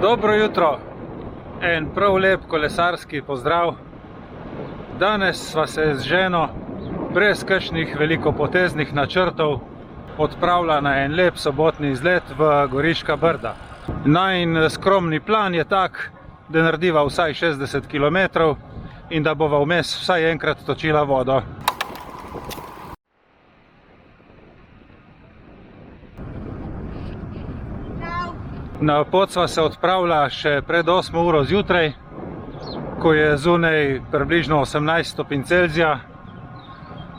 Dobro jutro, en prav lep kolesarski pozdrav. Danes sva se z ženo brez kakšnih velikopoteznih načrtov odpravila na en lep sobotni izlet v Goriška Brda. Najin skromni plan je tak, da narediva vsaj 60 km in da bova vmes vsaj enkrat točila vodo. Na pot sva se odpravila še pred 8 uro zjutraj, ko je zunaj približno 18 stopinj Celzija,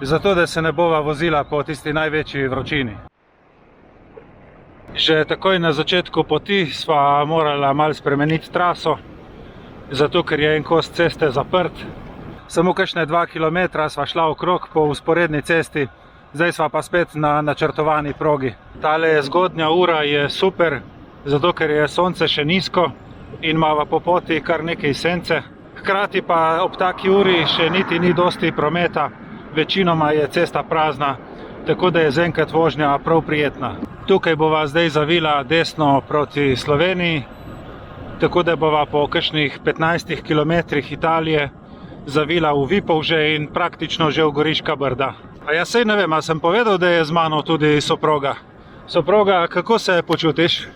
zato da se ne bova vozila po tisti največji vročini. Že takoj na začetku poti sva morala malo spremeniti traso, zato ker je en kos ceste zaprt. Samo kakšne 2 km sva šla okrog po vzporedni cesti, zdaj sva pa spet na načrtovani progi. Tale zgodnja ura je super, zato ker je sonce še nizko in imava po poti kar nekaj sence. Hkrati pa ob taki uri še niti ni dosti prometa, večinoma je cesta prazna, tako da je zaenkrat vožnja prav prijetna. Tukaj bova zdaj zavila desno proti Sloveniji, tako da bova po kakšnih 15 km Italije zavila v Vipavže in praktično že v Goriška Brda. A jaz sej ne vem, a sem povedal, da je z mano tudi soproga. Soproga, kako se počutiš?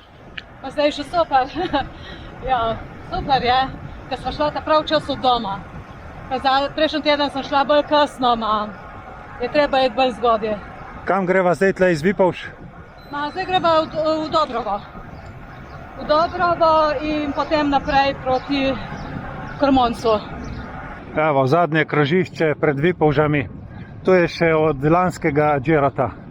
Pa zdaj še super. Ja, super je, ker sva šla ta prav čas od doma. Prejšnji teden sem šla bolj kasno, je treba iti bolj zgodaj. Kam greva zdaj tle iz Vipavž? Zdaj greva v Dobrovo. V Dobrovo in potem naprej proti Krmoncu. Evo, zadnje krožišče pred Vipavžami. To je še od lanskega Girota.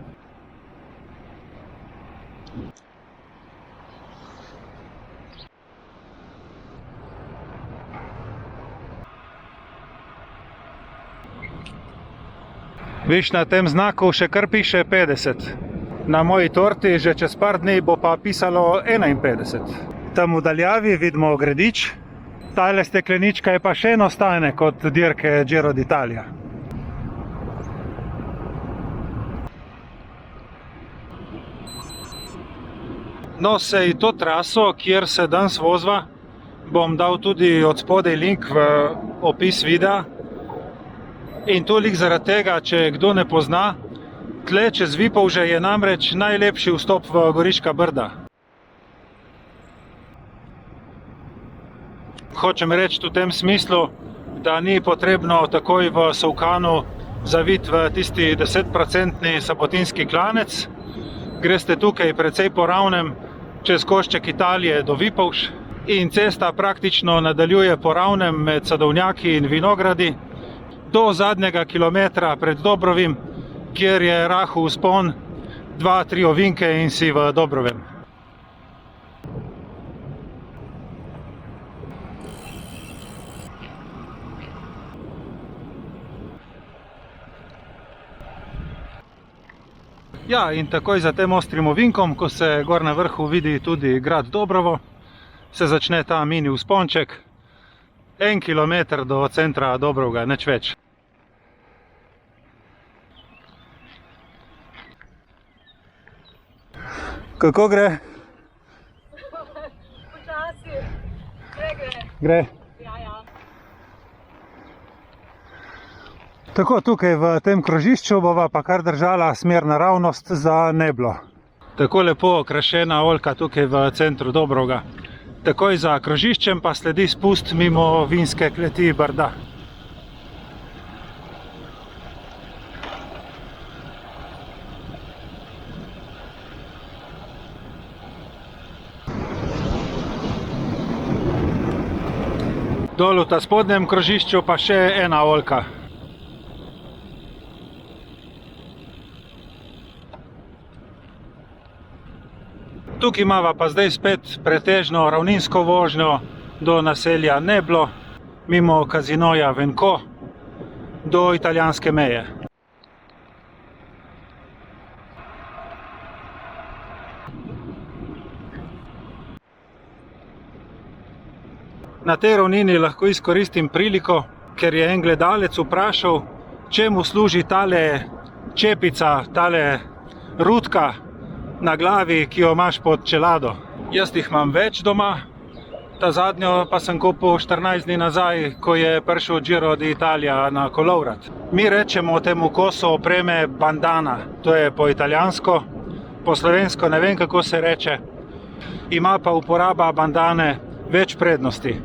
Viš, na tem znaku še kar piše 50. Na moji torti že čez par dni bo pa pisalo 51. Tam v daljavi vidimo Gredič. Tale steklenička je pa še eno stane kot dirke Giro d'Italia. No, sej to traso, kjer se danes vozva, bom dal tudi od spodaj link v opis videa. In toliko zaradi tega, če kdo ne pozna, tle čez Vipavže je namreč najlepši vstop v Goriška Brda. Hočem reči v tem smislu, da ni potrebno takoj v Solkanu zaviti v tisti 10% sabotinski klanec. Greste tukaj precej po ravnem čez košček Italije do Vipavž in cesta praktično nadaljuje po ravnem med sadovnjaki in vinogradi do zadnjega kilometra pred Dobrovim, kjer je rahel vzpon, 2-3 ovinke in si v Dobrovem. Ja, in takoj za tem ostrim ovinkom, ko se gor na vrhu vidi tudi grad Dobrovo, se začne ta mini vzponček. 1 kilometer do centra Dobrovga, nič več. Kako gre? Počasi. Gre? Ja. Tako, tukaj v tem krožišču bova pa kar držala smer naravnost za Neblo. Tako lepo okrašena oljka tukaj v centru Dobrovga. Takoj za krožiščem pa sledi spust mimo vinske kleti Brda. Dol v ta spodnjem krožišču pa še ena oljka. Tukaj imava pa zdaj spet pretežno ravninsko vožnjo do naselja Neblo, mimo kazinoja Venko, do italijanske meje. Na tej ravnini lahko izkoristim priliko, ker je en gledalec vprašal, čemu služi tale čepica, tale rutka na glavi, ki jo imaš pod čelado. Jaz jih imam več doma, Ta zadnjo pa sem kupil 14 dni nazaj, ko je prišel Giro d'Italia na kolovrat. Mi rečemo temu kosu opreme bandana, to je po italijansko, po slovensko ne vem kako se reče. Ima pa uporaba bandane več prednosti.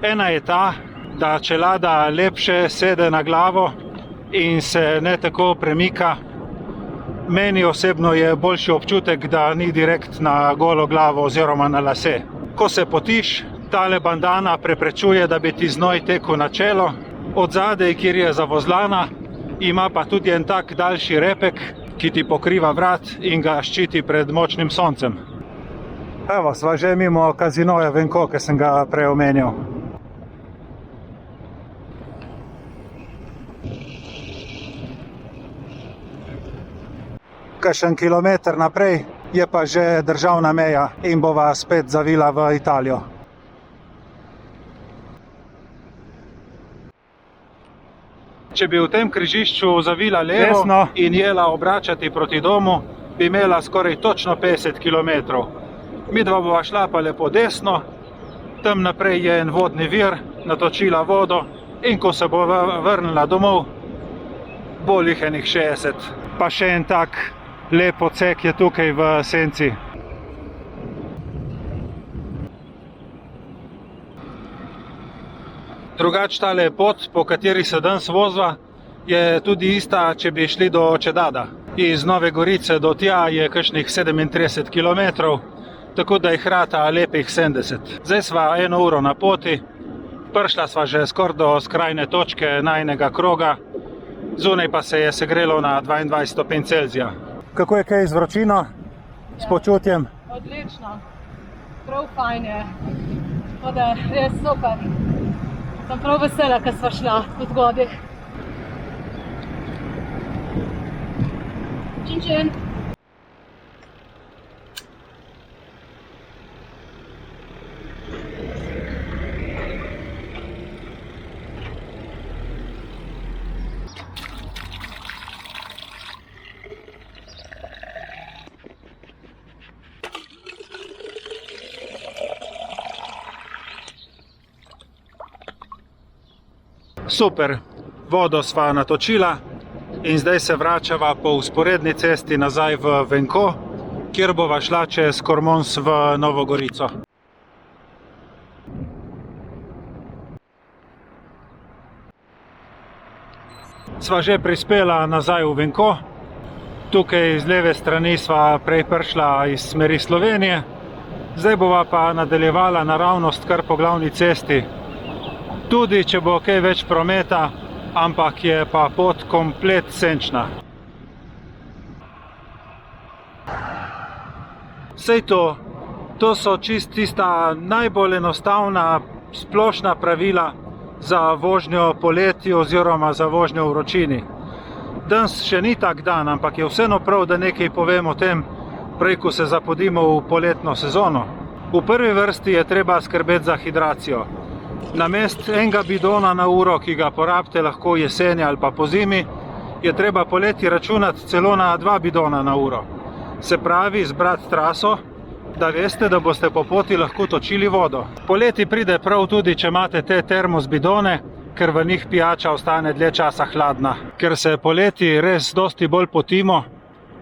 Ena je ta, da čelada lepše sede na glavo in se ne tako premika. Meni osebno je boljši občutek, da ni direkt na golo glavo oziroma na lase. Ko se potiš, tale bandana preprečuje, da bi ti znoj tekel na čelo. Od zadaj, kjer je zavozlana, ima pa tudi en tak daljši repek, ki ti pokriva vrat in ga ščiti pred močnim soncem. Evo, sva že mimo kazinoja Venko, ki sem ga prej omenil. Kakšen kilometer naprej je pa že državna meja in bova spet zavila v Italijo. Če bi v tem križišču zavila levo in jela obračati proti domu, bi imela skoraj točno 50 km. Midva bova šla pa lepo desno, tam naprej je en vodni vir, natočila vodo in ko se bo vrnila domov, bo jih enih 60. Pa še en tak lep odsek je tukaj v senci. Drugač tale pot, po kateri se danes vozva, je tudi ista, če bi šli do Čedada. Iz Nove Gorice do tja je kakšnih 37 km, tako da jih rata lepih 70. Zdaj sva 1 uro na poti, prišla sva že skoraj do skrajne točke najnega kroga, zunaj pa se je segrelo na 22 stopinj Celzija. Kako je kaj z vročino, s počutjem? Odlično, prav fajn je, tako da res super. Sem prav vesela, ker sva šla po zgodih. Čin, čin. Super, vodo sva natočila in zdaj se vračava po vzporedni cesti nazaj v Venko, kjer bova šla čez Kormons v Novo Gorico. Sva že prispela nazaj v Venko, tukaj z leve strani sva prej prišla iz smeri Slovenije, zdaj bova pa nadaljevala naravnost kar po glavni cesti. Tudi, če bo kaj več prometa, ampak je pa pot komplet senčna. Sej to so čist tista najbolj enostavna splošna pravila za vožnjo poleti oziroma za vožnjo v vročini. Danes še ni tak dan, ampak je vseeno prav, da nekaj povem o tem, prej ko se zapodimo v poletno sezono. V prvi vrsti je treba skrbeti za hidracijo. Namest enega bidona na uro, ki ga porabite lahko jeseni ali pa pozimi, je treba poleti računati celo na 2 bidona na uro. Se pravi, zbrati traso, da veste, da boste po poti lahko točili vodo. Poleti pride prav tudi, če imate te termos bidone, ker v njih pijača ostane dlje časa hladna. Ker se poleti res dosti bolj potimo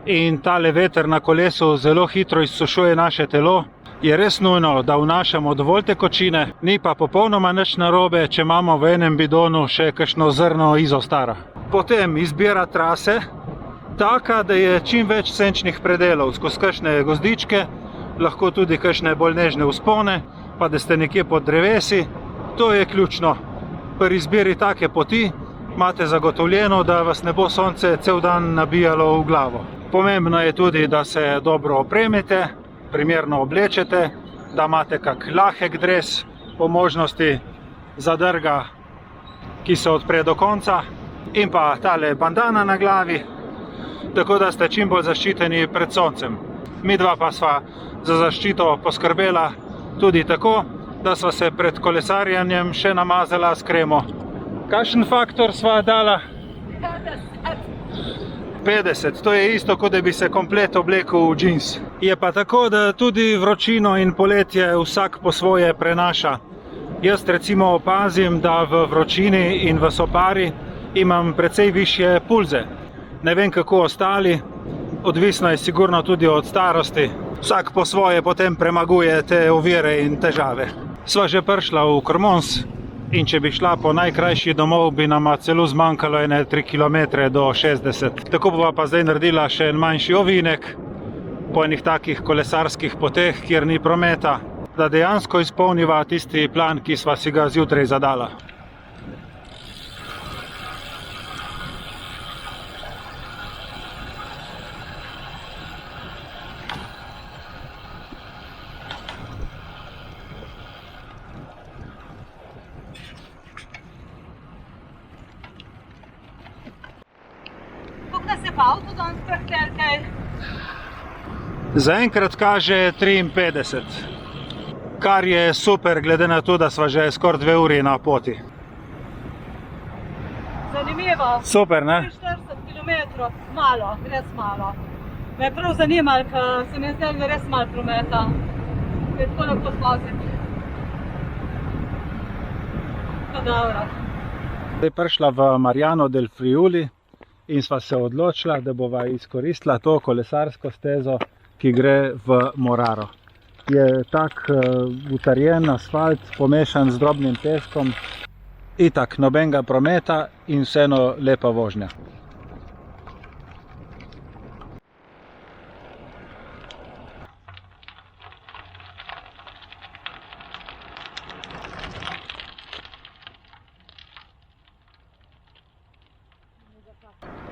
in tale veter na kolesu zelo hitro izsušuje naše telo, je res nujno, da vnašamo dovolj tekočine, ni pa popolnoma nič narobe, če imamo v enem bidonu še kakšno zrno izostara. Potem izbira trase, taka, da je čim več senčnih predelov, skozi kakšne gozdičke, lahko tudi kakšne bolj nežne vzpone, pa da ste nekje pod drevesi. To je ključno. Pri izbiri take poti imate zagotovljeno, da vas ne bo sonce cel dan nabijalo v glavo. Pomembno je tudi, da se dobro opremite, primerno oblečete, da imate kak lahek dres, po možnosti zadrga, ki se odpre do konca, in pa tale bandana na glavi, tako da ste čim bolj zaščiteni pred soncem. Midva pa sva za zaščito poskrbela tudi tako, da sva se pred kolesarjenjem še namazala s kremo. Kakšen faktor sva dala? 50, to je isto, kot da bi se komplet oblekel v džins. Je pa tako, da tudi vročino in poletje vsak po svoje prenaša. Jaz recimo opazim, da v vročini in v sopari imam precej višje pulze. Ne vem kako ostali, odvisno je sigurno tudi od starosti. Vsak po svoje potem premaguje te ovire in težave. Sva že prišla v Krmons in če bi šla po najkrajši domov, bi nama celo zmanjkalo 3 km do 60. Tako bova pa zdaj naredila še en manjši ovinek po enih takih kolesarskih poteh, kjer ni prometa, da dejansko izpolniva tisti plan, ki sva si ga zjutraj zadala. Koliko se pa avto danes prehtel kaj? Zaenkrat kaže 53, kar je super, glede na to, da sva že skoraj 2 uri na poti. Zanimivo. Super, ne? 40 km, malo, res malo. Me je prav zanimalo, ker se mi je zdelo res malo prometa. Je tako lahko spaziti. Pa dobro. Zdaj prišla v Mariano del Friuli in sva se odločila, da bova izkoristila to kolesarsko stezo, ki gre v Moraro. Je tak utrjen asfalt, pomešan z drobnim peskom, itak nobenega prometa in vseeno lepa vožnja.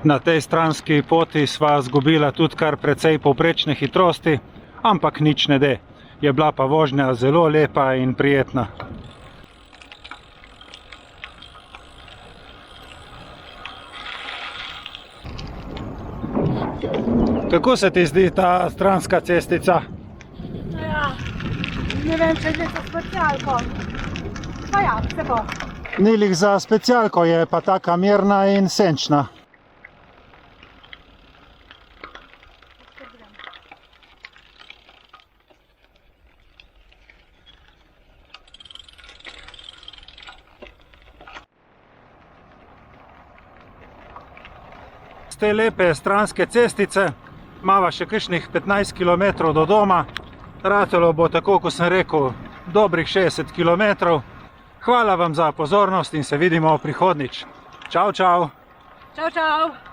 Na tej stranski poti sva zgubila tudi kar precej povprečne hitrosti, ampak nič ne de. Je bila pa vožnja zelo lepa in prijetna. Kako se ti zdi ta stranska cestica? Ja, ne vem, če je za specialko. Pa ja, se bo. Ni lih za specialko, je pa taka mirna in senčna. Z te lepe stranske cestice imava še kakšnih 15 km do doma. Ratelo bo tako, kot sem rekel, dobrih 60 km. Hvala vam za pozornost in se vidimo prihodnjič. Čau, čau! Čau, čau!